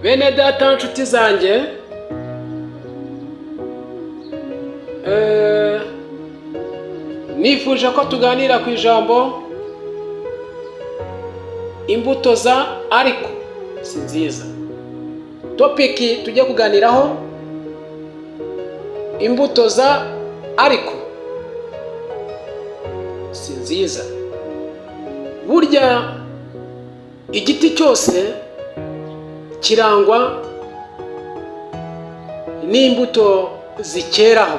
Bene data nshuti zanjye, nifuje ko tuganira ku ijambo imbuto za ariko si nziza. Topiki tujye kuganiraho imbuto za ariko si nziza. Burya igiti cyose kirangwa n'imbuto zikeraho.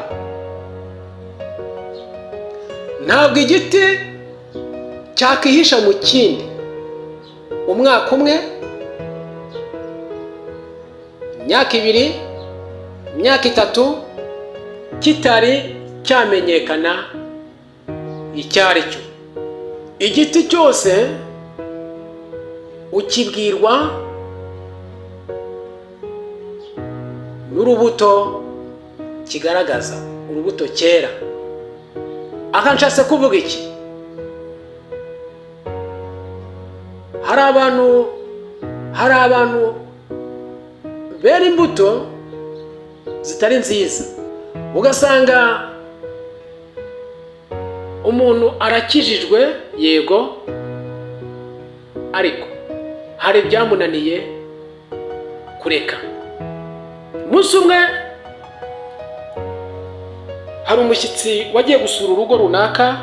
Ntabwo igiti cyakihisha mu kindi umwaka umwe, imyaka ibiri, imyaka itatu kitari cyamenyekana icyo ari cyo. Igiti cyose ukibwirwa n'urubuto kigaragaza, urubuto cyera. Aha nshatse kuvuga iki? Hari abantu bera imbuto zitari nziza. Ugasanga umuntu arakijijwe, yego, ariko hari ibyamunaniye kureka. Umunsi umwe hari umushyitsi wagiye gusura urugo runaka.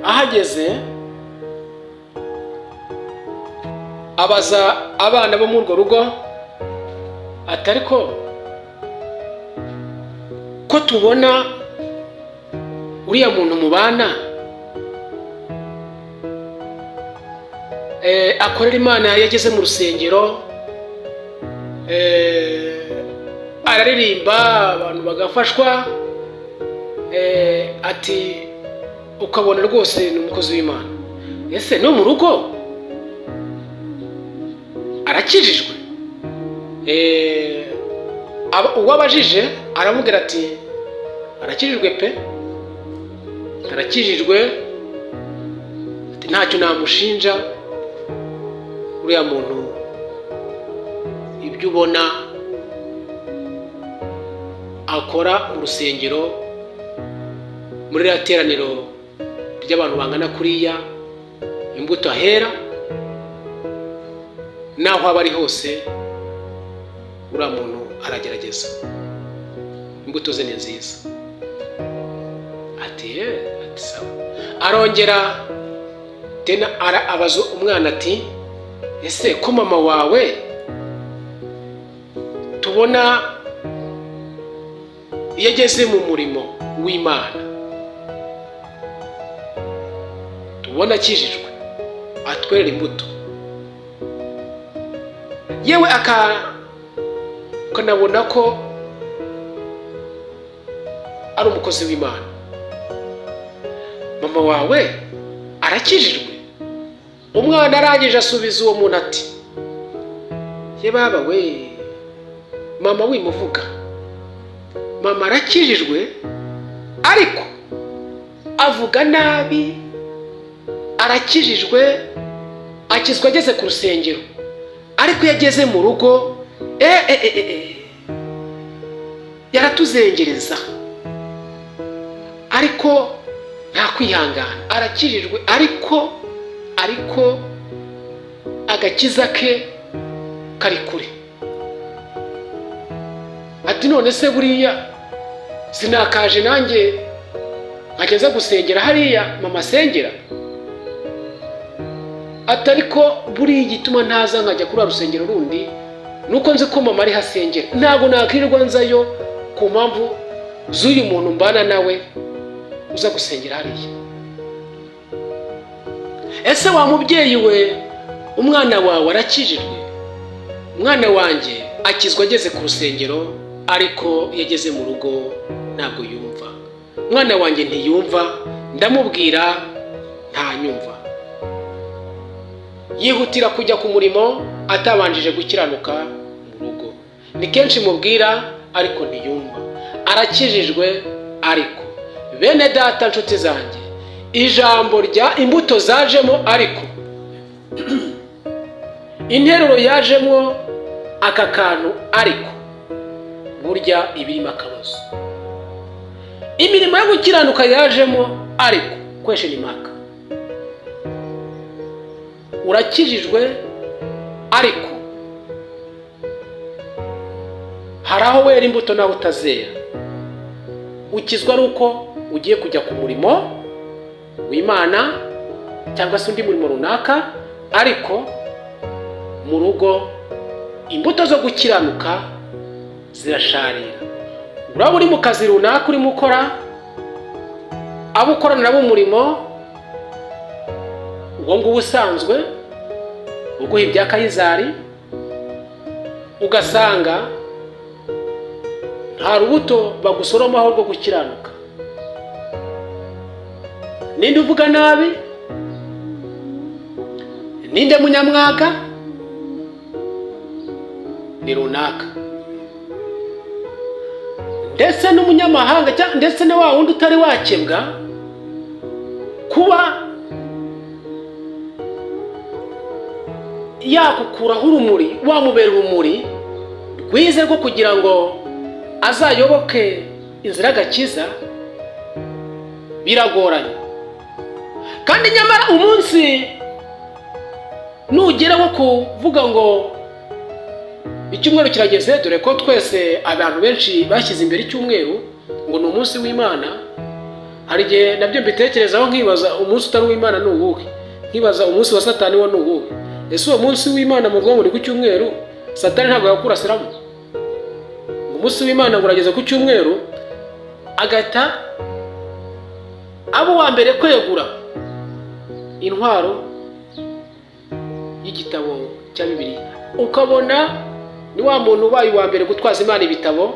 Ahageze abaza abana bo muri urwo rugo ati, ariko ko tubona uriya muntu mubana akorera Imana, yageze mu rusengero, araririmba abantu bagafashwa, ati ukabona rwose ni umukozi w'Imana. Ese no mu rugo arakijijwe? Uwabajije aramubwira ati, arakijijwe pe, arakijijwe, ati ntacyo namushinja. Uriya muntu ibyo ubona akora mu rusengero, muri iriya teraniro ry'abantu bangana kuriya, imbuto ahera naho aba ari hose, uriya muntu aragerageza, imbuto ze ni nziza. Ati sawa. Arongera tena abaza umwana ati, ese ko mama wawe tubona iyo ageze mu murimo w'Imana, tubona akijijwe, atwerera imbuto, yewe akanabona ko ari umukozi w'Imana, mama wawe arakijijwe? Umwana arangije asubiza uwo muntu ati, ye baba we, mama wimuvuga, mama arakijijwe ariko avuga nabi. Arakijijwe, akizwa ageze ku rusengero, ariko yageze mu rugo yaratuzengereza, ariko nta kwihangana. Arakijijwe ariko agakiza ke kari kure. Ati none se buriya sinakaje nanjye nkageza gusengera hariya mama asengera? Ati ariko buriya igituma ntaza nkajya kuri rusengero rundi nuko nzi ko mama ari hasengera, ntabwo nakirirwa nzayo ku mpamvu z'uyu muntu mbana nawe uza gusengera hariya. Ese wa mubyeyi we, umwana wawe arakijijwe? Umwana wanjye akizwa ageze ku rusengero, ariko yageze mu rugo ntabwo yumva. Umwana wanjye ntiyumva, ndamubwira ntanyumva, yihutira kujya ku murimo atabanjije gukiranuka mu rugo. Ni kenshi mubwira ariko ntiyumva. Arakijijwe ariko. Bene data nshuti zanjye, ijambo rya imbuto zajemo ariko interuro yajemo aka kantu ariko burya ibirimo akabazo. Imirimo yo gukiranuka yajemo ariko question mark. Urakijijwe ariko hari aho wera imbuto nawe utazera. Ukizwa ari uko ugiye kujya ku murimo w'Imana cyangwa se undi murimo runaka, ariko mu rugo imbuto zo gukiranuka zirasharira. Uraba uri mu kazi runaka urimo ukora, abo ukorana nabo umurimo uwo nguwo usanzwe uguha ibya Kayizari, ugasanga nta rubuto bagusoromaho rwo gukiranuka. Ninde uvuga nabi? Ninde munyamwaga? Ni runaka. Ndetse n'umunyamahanga ndetse na wa wundi utari wakebwa kuba yakukuraho urumuri, wamubera urumuri rwize rwo kugira ngo azayoboke inzira y'agakiza, biragoranye. Kandi nyamara umunsi nugera wo kuvuga ngo icyumweru kirageze, dore ko twese abantu benshi bashyize imbere icyumweru ngo ni umunsi w'Imana. Hari igihe nabyo mbitekerezaho nkibaza umunsi utari w'Imana ni uwuhe, nkibaza umunsi wa Satani wo ni uwuhe. Ese uwo munsi w'Imana mu bwonko ku cyumweru Satani ntabwo yakurasiramo? Umunsi w'Imana urageze ku cyumweru agata abo wa mbere kwegura intwaro y'igitabo cya Bibiliya, ukabona ni wa muntu ubaye wa mbere gutwaza Imana ibitabo,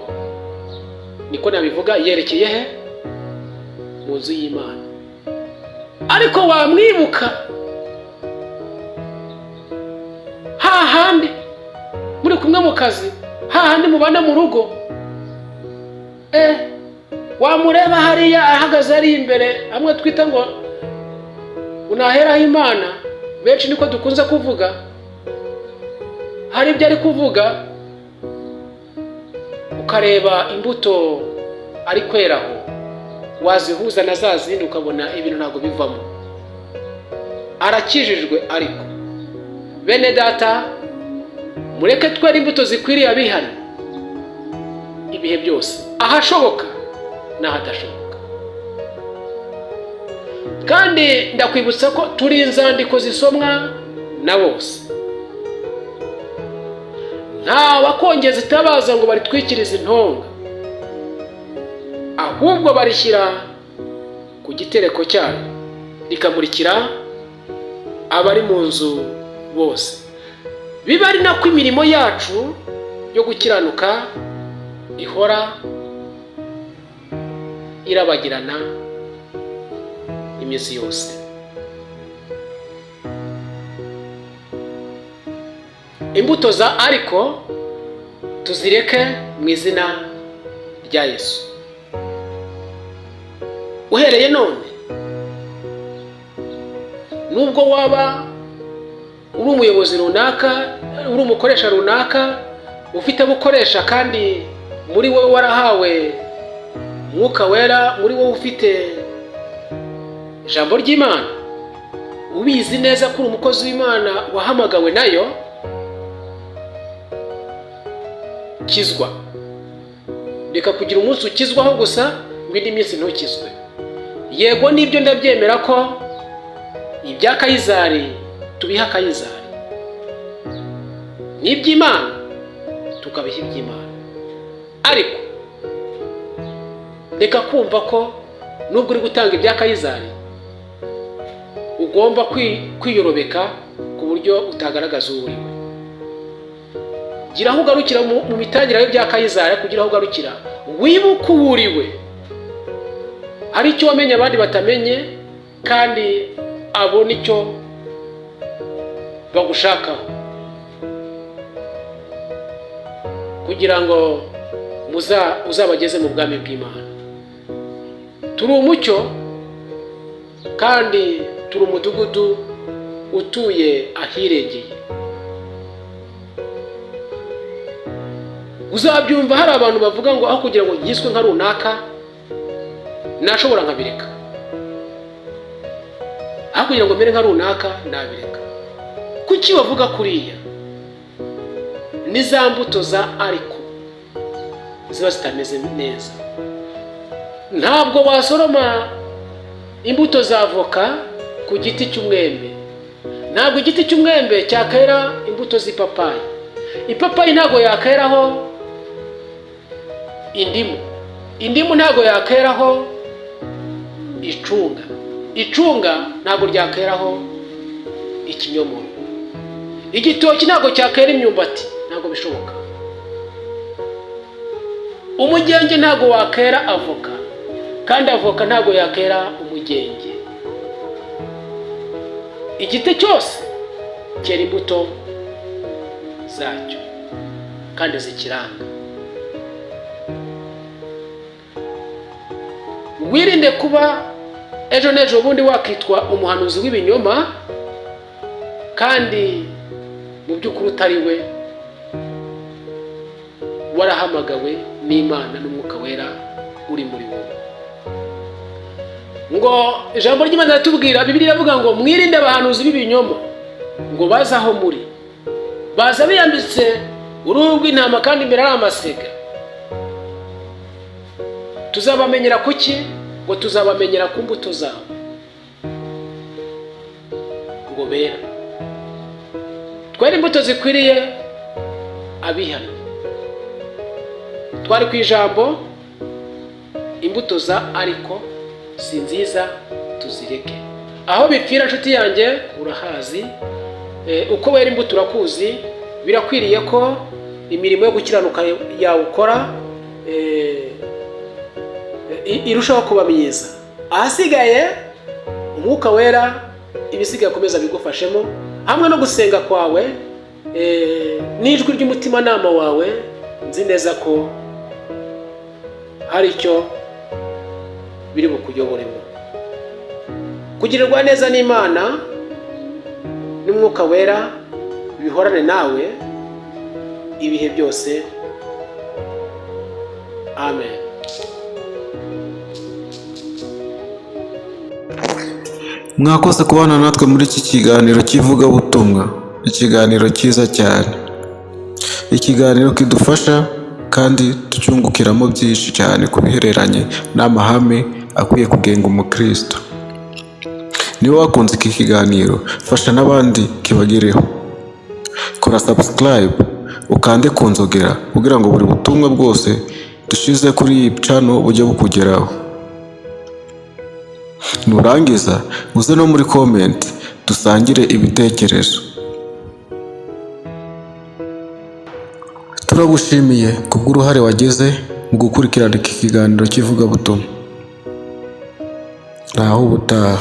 niko nabivuga, yerekeye he? Mu nzu y'Imana. Ariko wamwibuka hahandi muri kumwe mu kazi, hahandi mubana mu rugo, wamureba hariya ahagaze ari imbere, amwe twita ngo unaheraho Imana, benshi niko dukunze kuvuga. Hari ibyo ari kuvuga, ukareba imbuto ari kweraho, wazihuza na za zindi ukabona ibintu ntabwo bivamo. Arakijijwe ariko bene data, mureke twere imbuto zikwiriye abihari ibihe byose, ahashoboka n'ahadashoboka. Kandi ndakwibutsa ko turi inzandiko zisomwa na bose. Nta wakongeza itabaza ngo baritwikirize intonga, ahubwo barishyira ku gitereko cyayo rikamurikira abari mu nzu bose. Biba ari nako imirimo yacu yo gukiranuka ihora irabagirana iminsi yose. Imbuto za ariko tuzireke mu izina rya Yesu. Uhereye none, nubwo waba uri umuyobozi runaka, uri umukoresha runaka, ufite gukoresha kandi muri wowe warahawe Mwuka Wera, muri wowe ufite ijambo ry'Imana, ubizi neza ko uri umukozi w'Imana wahamagawe nayo, kizwa. Reka kugira umunsi ukizwaho gusa ngo indi minsi ntukizwe. Yego nibyo ndabyemera ko ibya Kayizari tubiha Kayizari, n'iby'Imana tukabiha iby'Imana. Ariko reka kumva ko nubwo uri gutanga ibya Kayizari ugomba kwiyorobeka ku buryo utagaragaza uwo uriwe. Gira aho ugarukira mu mitangire y'ibya Kayizari, kugira aho ugarukira wibuke uwo uriwe. Hari icyo wamenye abandi batamenye, kandi abo nicyo bagushakaho, kugira ngo uzabageze mu bwami bw'Imana. Turi umucyo kandi turi umudugudu utuye ahirengeye. uzabyumva hari abantu bavuga ngo aho kugira ngo ngiswe nka runaka nashobora nkabireka, aho kugira ngo mbere nka runaka nabireka. Kuki bavuga kuriya? Ni za mbuto za ariko ziba zitameze neza. Ntabwo wasoroma imbuto za avoka ku giti cy'umwembe, ntabwo igiti cy'umwembe cyakera imbuto z'ipapayi, ipapayi ntabwo yakeraho indimu ntabwo yakeraho icunga ntabwo ryakeraho ikinyomoro, igitoki ntabwo cyakera imyumbati, ntabwo bishoboka. Umugenge ntabwo wakera avoka, kandi avoka ntabwo yakera umugenge. Igiti cyose cyera imbuto zacyo kandi zikiranga. Wirinde kuba ejo n'ejo bundi wakitwa umuhanuzi w'ibinyoma kandi mu by'ukuri utari we, warahamagawe n'Imana n'Umwuka Wera uri muri wowe. Ngo ijambo ry'Imana ratubwira, Bibiliya iravuga ngo mwirinde abahanuzi b'ibinyoma, ngo baza aho muri, baza biyambitse uruhu rw'intama kandi imbere ari amasega. Tuzabamenyera kuki? Ngo tuzabamenyera ku mbuto zabo, ngo bera. Twari imbuto zikwiriye abihana. Twari ku ijambo imbuto za ariko si nziza, tuzireke. Aho bipfira nshuti yanjye urahazi, uko wera imbuto urakuzi. Birakwiriye ko imirimo yo gukiranuka yawe ukora irushaho kuba myiza. Ahasigaye Umwuka Wera ibisigaye akomeza bigufashemo, hamwe no gusenga kwawe n'ijwi ry'umutimanama wawe. Nzi neza ko hari icyo biri bukuyoboremo. Kugirirwa neza n'Imana n'Umwuka Wera bihorane nawe ibihe byose. Amen. Mwakoze kubana natwe muri iki kiganiro cy'ivugabutumwa, ikiganiro cyiza cyane, ikiganiro kidufasha kandi tucyungukiramo byinshi cyane ku bihereranye n'amahame akwiye kugenga umukristo. Niba wakunze iki kiganiro, fasha n'abandi kibagereho. Kora subscribe, ukande ku nzogera kugira ngo buri butumwa bwose dushize kuri iyi channel bujye bukugeraho. Nurangiza uze no muri comment dusangire ibitekerezo. Turagushimiye kubw'uruhare wagize mu gukurikirana iki kiganiro cy'ivugabutumwa. Naho ubutaha.